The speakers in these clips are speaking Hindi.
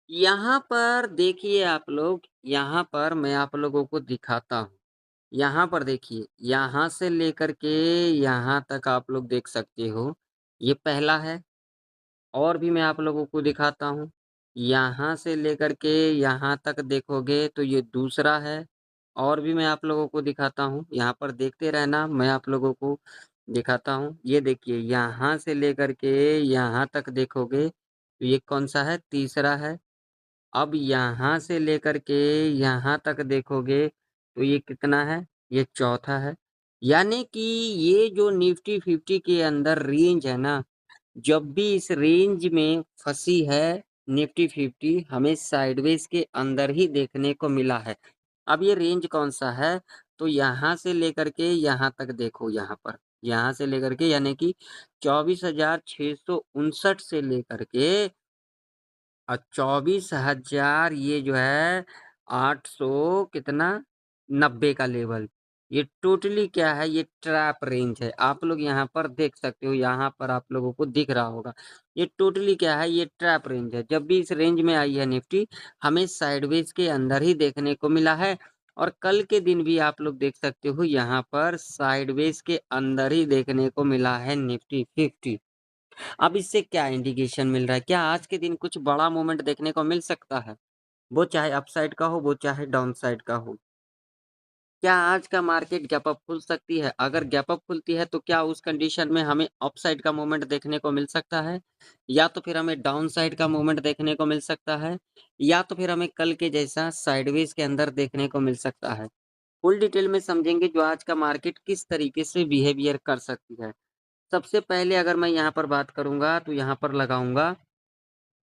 यहाँ पर देखिए आप लोग, यहाँ पर मैं आप लोगों को दिखाता हूँ। यहाँ पर देखिए, यहाँ से लेकर के यहाँ तक आप लोग देख सकते हो, ये पहला है और भी मैं आप लोगों को दिखाता हूँ। यहाँ से लेकर के यहाँ तक देखोगे तो ये दूसरा है और भी मैं आप लोगों को दिखाता हूँ। यहाँ पर देखते रहना, मैं आप लोगों को दिखाता हूँ। ये देखिए, यहाँ से लेकर के यहाँ तक देखोगे, तो ये कौन-सा है? तीसरा है। अब यहाँ से लेकर के यहाँ तक देखोगे तो ये कितना है? ये चौथा है। यानी कि ये जो निफ्टी 50 के अंदर रेंज है ना, जब भी इस रेंज में फँसी है निफ्टी 50 हमें साइडवेज़ के अंदर ही देखने को मिला है। अब ये रेंज कौन-सा है? तो यहाँ से लेकर के यहाँ तक देखो यहाँ पर। यहाँ से लेकर के यानी कि 24,659 से लेकर के 24,000 ये जो है 800 कितना 90 का लेवल। ये टोटली क्या है? ये ट्रैप रेंज है। आप लोग यहाँ पर देख सकते हो, यहाँ पर आप लोगों को दिख रहा होगा। ये टोटली क्या है? ये ट्रैप रेंज है। जब भी इस रेंज में आई है निफ्टी, हमें साइडवेज़ के अंदर ही देखने को मिला है और कल के दिन भी आप लोग देख सकते हो यहाँ पर साइडवेज़ के अंदर ही देखने को मिला है निफ्टी 50। अब इससे क्या इंडिकेशन मिल रहा है? क्या आज के दिन कुछ बड़ा मूवमेंट देखने को मिल सकता है? वो चाहे अपसाइड का हो, वो चाहे डाउनसाइड का हो। क्या आज का मार्केट गैप अप खुल सकती है? अगर गैप अप खुलती है तो क्या उस कंडीशन में हमें अपसाइड का मूवमेंट देखने को मिल सकता है? या तो फिर हमें डाउनसाइड का मूवमेंट देखने को मिल सकता है? या तो फिर हमें कल के जैसा साइडवेज़ के अंदर देखने को मिल सकता है? फुल डिटेल में समझेंगे जो आज का मार्केट किस तरीके से बिहेवियर कर सकती है। सबसे पहले अगर मैं यहाँ पर बात करूँगा तो यहाँ पर लगाऊँगा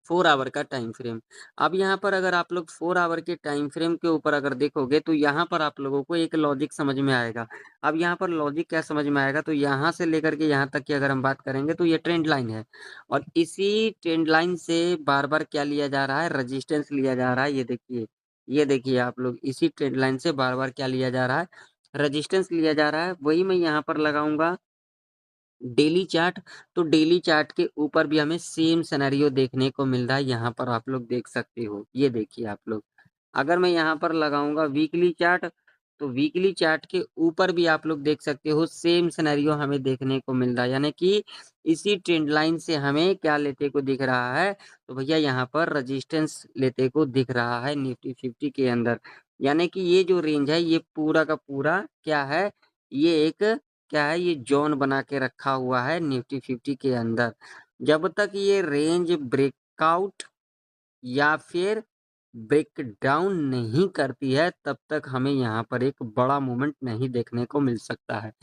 4 आवर का टाइम फ्रेम। अब यहाँ पर अगर आप लोग 4 आवर के टाइम फ्रेम के ऊपर अगर देखोगे तो यहाँ पर आप लोगों को एक लॉजिक समझ में आएगा। अब यहाँ पर लॉजिक क्या समझ में आएगा तो यहाँ से लेकर के यहाँ तक की अगर हम बात करेंगे तो ये ट्रेंड लाइन है और इसी ट्रेंड लाइन से बार-बार क्या लिया जा रहा है? रेजिस्टेंस लिया जा रहा है। ये देखिए आप लोग इसी ट्रेंड लाइन से बार-बार क्या लिया जा रहा है? रेजिस्टेंस लिया जा रहा है। वही मैं यहाँ पर लगाऊँगा डेली चार्ट, तो डेली चार्ट के ऊपर भी हमें सेम सिनेरियो देखने को मिल रहा है, यहाँ पर आप लोग देख सकते हो। ये देखिए आप लोग। अगर मैं यहाँ पर लगाऊँगा वीकली चार्ट, तो वीकली चार्ट के ऊपर भी आप लोग देख सकते हो सेम सिनेरियो हमें देखने को मिल रहा है। यानी कि इसी ट्रेंड लाइन से हमें क्या लेते को दिख रहा है, तो भैया यहाँ पर रेजिस्टेंस लेते को दिख रहा है निफ्टी 50 के अंदर। यानी कि ये जो रेंज है, ये पूरा का पूरा क्या है, ये एक क्या है ये ज़ोन बना के रखा हुआ है निफ्टी 50 के अंदर। जब तक ये रेंज ब्रेकआउट या फिर ब्रेक डाउन नहीं करती है, तब तक हमें यहाँ पर एक बड़ा मूवमेंट नहीं देखने को मिल सकता है।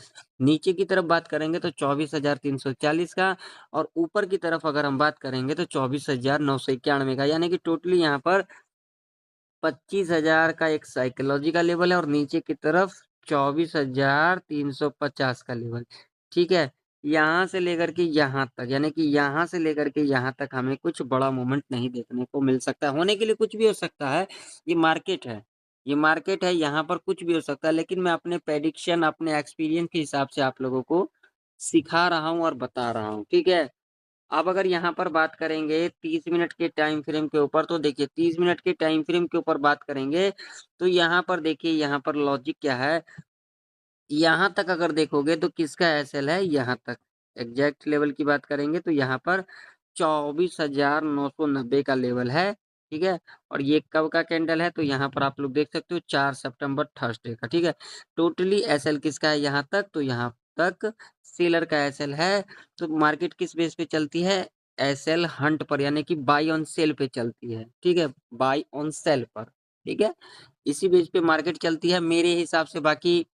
नीचे की तरफ बात करेंगे तो 24,340 का और ऊपर की तरफ अगर हम बात करेंगे तो 24,991 का यानी कि टोटली यहाँ पर 25,000 का एक साइकोलॉजी का लेवल है और नीचे की तरफ 24,350 का लेवल, ठीक है? यहाँ से लेकर के यहाँ तक यानी कि यहाँ से लेकर के यहाँ तक हमें कुछ बड़ा मूवमेंट नहीं देखने को मिल सकता है। होने के लिए कुछ भी हो सकता है, ये मार्केट है। ये मार्केट है, यहाँ पर कुछ भी हो सकता है लेकिन मैं अपने प्रेडिक्शन, अपने एक्सपीरियंस के हिसाब से आप लोगों को सिखा रहा हूँ और बता रहा हूँ, ठीक है? अब अगर यहाँ पर बात करेंगे 30 मिनट के टाइम फ्रेम के ऊपर तो देखिए 30 मिनट के टाइम फ्रेम के ऊपर बात करेंगे, तो यहाँ पर देखिए यहाँ पर लॉजिक क्या है, यहाँ तक अगर देखोगे तो किसका एसएल है यहाँ तक। एग्ज़ैक्ट लेवल की बात करेंगे तो यहाँ पर 24,990 का लेवल है, ठीक है? और ये कब का कैंडल है तो यहाँ पर आप लोग देख सकते हो 4 सितंबर थर्सडे का, ठीक है? टोटली एसएल किसका है यहाँ तक तो यहाँ तक सेलर का एसएल है, तो मार्केट किस बेस पे चलती है? एसएल हंट पर यानी कि बाय ऑन सेल पे चलती है, ठीक है? बाय ऑन सेल पर, ठीक है? इसी बेस पे मार्केट चलती है मेरे हिसाब से बाकी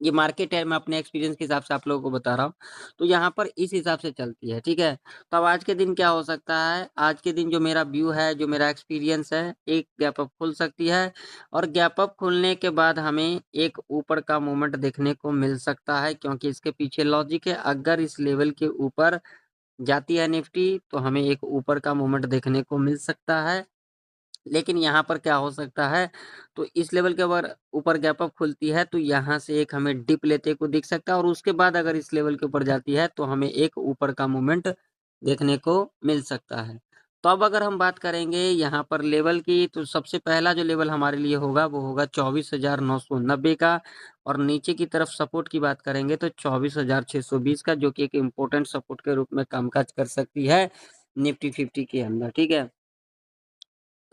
ये मार्केट है, मैं अपने एक्सपीरियंस के हिसाब से आप लोगों को बता रहा हूँ। तो यहाँ पर इस हिसाब से चलती है, ठीक है? तो अब आज के दिन क्या हो सकता है? आज के दिन जो मेरा व्यू है, जो मेरा एक्सपीरियंस है, एक गैप अप खुल सकती है और गैप अप खुलने के बाद हमें एक ऊपर का मूवमेंट देखने को मिल सकता है क्योंकि इसके पीछे लॉजिक है। अगर इस लेवल के ऊपर जाती है निफ्टी, तो हमें एक ऊपर का मूवमेंट देखने को मिल सकता है। लेकिन यहाँ पर क्या हो सकता है, तो इस लेवल के अगर ऊपर गैप अप खुलती है, तो यहाँ से एक हमें डिप लेते को दिख सकता है और उसके बाद अगर इस लेवल के ऊपर जाती है, तो हमें एक ऊपर का मूवमेंट देखने को मिल सकता है। तो अब अगर हम बात करेंगे यहाँ पर लेवल की, तो सबसे पहला जो लेवल हमारे लिए होगा वो होगा 24,990 का, और नीचे की तरफ सपोर्ट की बात करेंगे तो 24,620 का, जो कि एक इम्पोर्टेंट सपोर्ट के रूप में कामकाज कर सकती है निफ्टी 50 के अंदर, ठीक है।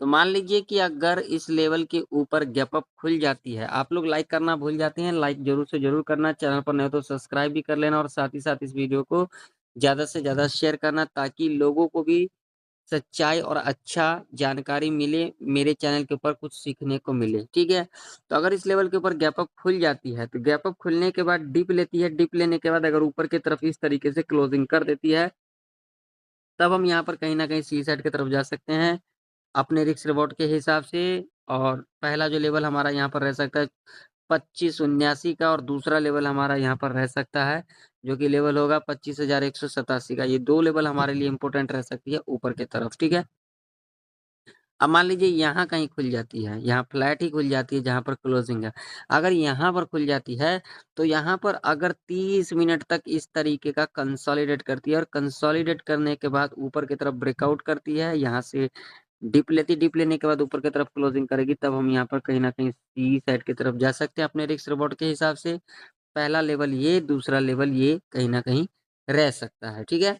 तो मान लीजिए कि अगर इस लेवल के ऊपर गैप अप खुल जाती है, आप लोग लाइक करना भूल जाते हैं, लाइक जरूर से जरूर करना, चैनल पर नए हो तो सब्सक्राइब भी कर लेना, और साथ ही साथ इस वीडियो को ज़्यादा से ज़्यादा शेयर करना, ताकि लोगों को भी सच्चाई और अच्छा जानकारी मिले, मेरे चैनल के ऊपर कुछ सीखने को मिले, ठीक है। तो अगर इस लेवल के ऊपर गैप अप खुल जाती है, तो गैप अप खुलने के बाद डिप लेती है, डिप लेने के बाद अगर ऊपर की तरफ इस तरीके से क्लोजिंग कर देती है, तब हम यहाँ पर कहीं न कहीं सी साइड की तरफ जा सकते हैं, अपने रिस्क रिवॉर्ड के हिसाब से। और पहला जो लेवल हमारा यहाँ पर रह सकता है 2579 का, और दूसरा लेवल हमारा यहाँ पर रह सकता है, जो कि लेवल होगा 25,187 का। ये 2 लेवल हमारे लिए इम्पोर्टेंट रह सकती है ऊपर की तरफ, ठीक है। अब मान लीजिए यहाँ कहीं खुल जाती है, यहाँ फ्लैट ही खुल जाती है जहाँ पर क्लोजिंग है। अगर यहाँ पर खुल जाती है, तो यहाँ पर अगर 30 मिनट तक इस तरीके का कंसोलिडेट करती है, और कंसोलिडेट करने के बाद ऊपर की तरफ ब्रेकआउट करती है, यहाँ से डिप लेती, डिप लेने के बाद ऊपर की तरफ क्लोजिंग करेगी, तब हम यहाँ पर कहीं न कहीं सी साइड की तरफ जा सकते हैं अपने रिस्क रिवॉर्ड के हिसाब से। पहला लेवल ये, दूसरा लेवल ये कहीं न कहीं रह सकता है, ठीक है।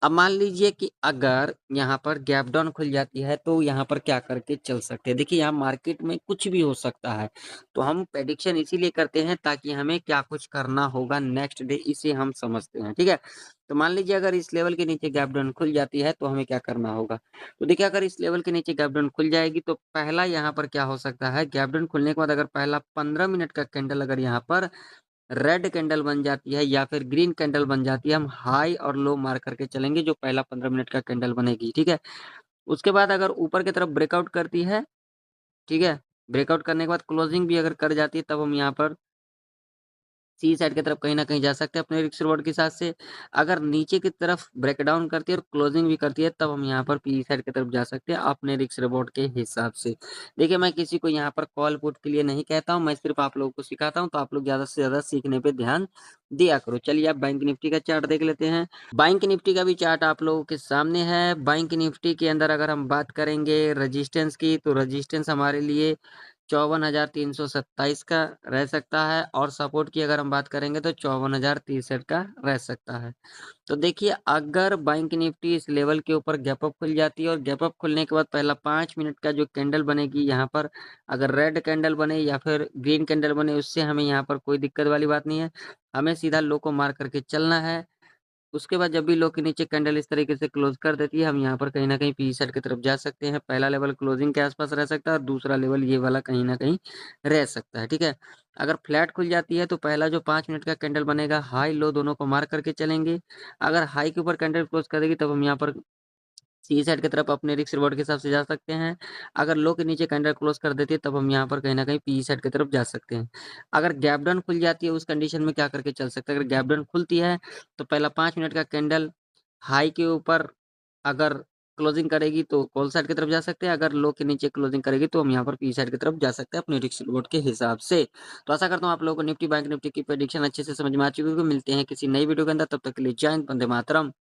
अब मान लीजिए कि अगर यहाँ पर गैप डाउन खुल जाती है, तो यहाँ पर क्या करके चल सकते हैं। देखिए, यहाँ मार्केट में कुछ भी हो सकता है, तो हम प्रेडिक्शन इसीलिए करते हैं ताकि हमें क्या कुछ करना होगा नेक्स्ट डे, इसे हम समझते हैं, ठीक है। तो मान लीजिए अगर इस लेवल के नीचे गैप डाउन खुल जाती है, तो हमें क्या करना होगा। तो देखिए, अगर इस लेवल के नीचे गैप डाउन खुल जाएगी, तो पहला यहाँ पर क्या हो सकता है, गैप डाउन खुलने के बाद अगर पहला 15 मिनट का कैंडल अगर यहाँ पर रेड कैंडल बन जाती है या फिर ग्रीन कैंडल बन जाती है, हम हाई और लो मार करके चलेंगे, जो पहला 15 मिनट का कैंडल बनेगी, ठीक है। उसके बाद अगर ऊपर की तरफ ब्रेकआउट करती है, ठीक है, ब्रेकआउट करने के बाद क्लोजिंग भी अगर कर जाती है, तब हम यहाँ पर सी साइड की तरफ कहीं न कहीं जा सकते हैं अपने रिस्क रिवॉर्ड के हिसाब से। अगर नीचे की तरफ ब्रेकडाउन करती है और क्लोजिंग भी करती है, तब हम यहाँ पर पी साइड की तरफ जा सकते हैं अपने रिस्क रिवॉर्ड के हिसाब से। देखिए, मैं किसी को यहाँ पर कॉल पुट के लिए नहीं कहता हूँ, मैं सिर्फ आप लोगों को सिखाता हूँ, तो आप लोग ज़्यादा से ज़्यादा सीखने पे ध्यान दिया करो। चलिए, अब बैंक निफ्टी का चार्ट देख लेते हैं। बैंक निफ्टी का भी चार्ट आप लोगों के सामने है। बैंक निफ्टी के अंदर अगर हम बात करेंगे रेजिस्टेंस की, तो रेजिस्टेंस हमारे लिए 54,327 का रह सकता है, और सपोर्ट की अगर हम बात करेंगे तो 54,063 का रह सकता है। तो देखिए, अगर बैंक निफ्टी इस लेवल के ऊपर गैप अप खुल जाती है, और गैप अप खुलने के बाद पहला 5 मिनट का जो कैंडल बनेगी यहाँ पर, अगर रेड कैंडल बने या फिर ग्रीन कैंडल बने, उससे हमें यहाँ पर कोई दिक्कत वाली बात नहीं है। हमें सीधा लो को मार करके चलना है। उसके बाद जब भी लो के नीचे कैंडल इस तरीके से क्लोज कर देती है, हम यहाँ पर कहीं न कहीं पी साइड की तरफ जा सकते हैं। पहला लेवल क्लोजिंग के आसपास रह सकता है, और दूसरा लेवल ये वाला कहीं न कहीं रह सकता है, ठीक है। अगर फ्लैट खुल जाती है, तो पहला जो 5 मिनट का कैंडल बनेगा, हाई लो दोनों को मार करके चलेंगे। अगर हाई के ऊपर कैंडल क्लोज कर देगी, तब हम यहाँ पर सी साइड की तरफ अपने रिस्क रिवॉर्ड के हिसाब से जा सकते हैं। अगर लो के नीचे कैंडल क्लोज कर देती है, तब हम यहाँ पर कहीं न कहीं पी साइड की तरफ जा सकते हैं। अगर गैप डाउन खुल जाती है, उस कंडीशन में क्या करके चल सकते हैं, अगर गैप डाउन खुलती है, तो पहला 5 मिनट का कैंडल हाई के ऊपर अगर क्लोजिंग करेगी, तो कॉल साइड की तरफ जा सकते हैं। अगर लो के नीचे क्लोजिंग करेगी, तो हम यहाँ पर पी साइड की तरफ जा सकते हैं अपने रिस्क रिवॉर्ड के हिसाब से। तो आशा करता हूँ आप लोगों को निफ्टी बैंक निफ्टी की प्रेडिक्शन अच्छे से समझ में आ चुकी होगी। मिलते हैं किसी नई वीडियो के अंदर, तब तक के लिए जय हिंद, वंदे मातरम।